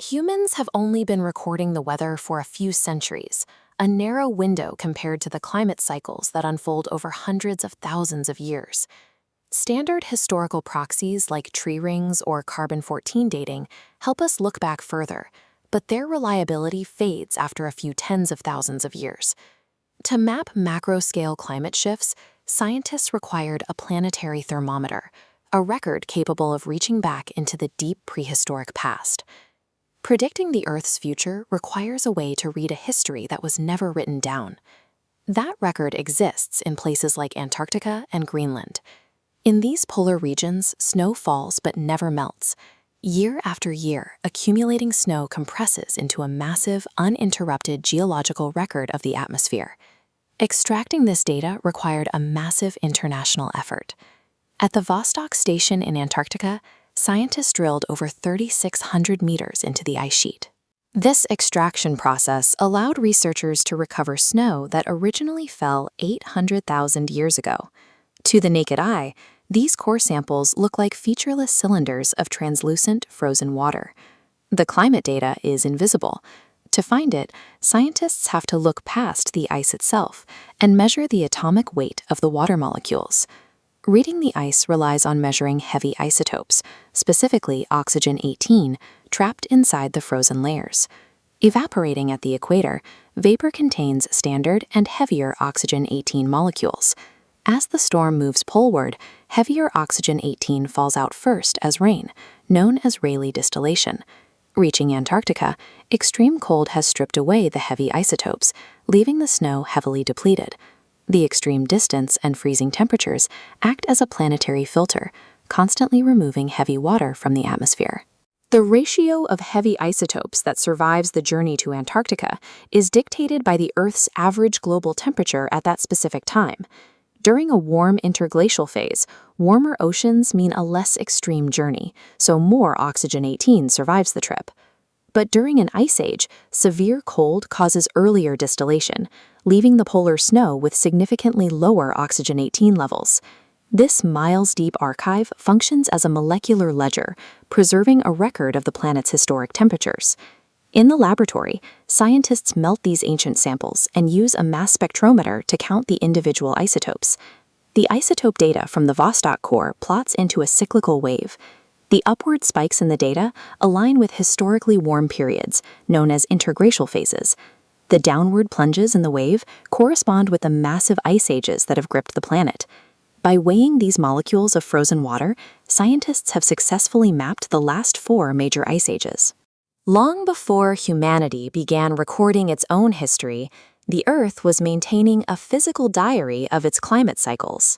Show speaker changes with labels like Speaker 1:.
Speaker 1: Humans have only been recording the weather for a few centuries, a narrow window compared to the climate cycles that unfold over hundreds of thousands of years. Standard historical proxies like tree rings or carbon-14 dating help us look back further, but their reliability fades after a few tens of thousands of years. To map macro-scale climate shifts, scientists required a planetary thermometer, a record capable of reaching back into the deep prehistoric past. Predicting the Earth's future requires a way to read a history that was never written down. That record exists in places like Antarctica and Greenland. In these polar regions, snow falls but never melts. Year after year, accumulating snow compresses into a massive, uninterrupted geological record of the atmosphere. Extracting this data required a massive international effort. At the Vostok station in Antarctica, scientists drilled over 3,600 meters into the ice sheet. This extraction process allowed researchers to recover snow that originally fell 800,000 years ago. To the naked eye, these core samples look like featureless cylinders of translucent, frozen water. The climate data is invisible. To find it, scientists have to look past the ice itself and measure the atomic weight of the water molecules. Reading the ice relies on measuring heavy isotopes, specifically oxygen-18, trapped inside the frozen layers. Evaporating at the equator, vapor contains standard and heavier oxygen-18 molecules. As the storm moves poleward, heavier oxygen-18 falls out first as rain, known as Rayleigh distillation. Reaching Antarctica, extreme cold has stripped away the heavy isotopes, leaving the snow heavily depleted. The extreme distance and freezing temperatures act as a planetary filter, constantly removing heavy water from the atmosphere. The ratio of heavy isotopes that survives the journey to Antarctica is dictated by the Earth's average global temperature at that specific time. During a warm interglacial phase, warmer oceans mean a less extreme journey, so more oxygen-18 survives the trip. But during an ice age, severe cold causes earlier distillation, leaving the polar snow with significantly lower oxygen-18 levels. This miles-deep archive functions as a molecular ledger, preserving a record of the planet's historic temperatures. In the laboratory, scientists melt these ancient samples and use a mass spectrometer to count the individual isotopes. The isotope data from the Vostok core plots into a cyclical wave. The upward spikes in the data align with historically warm periods, known as interglacial phases. The downward plunges in the wave correspond with the massive ice ages that have gripped the planet. By weighing these molecules of frozen water, scientists have successfully mapped the last 4 major ice ages. Long before humanity began recording its own history, the Earth was maintaining a physical diary of its climate cycles.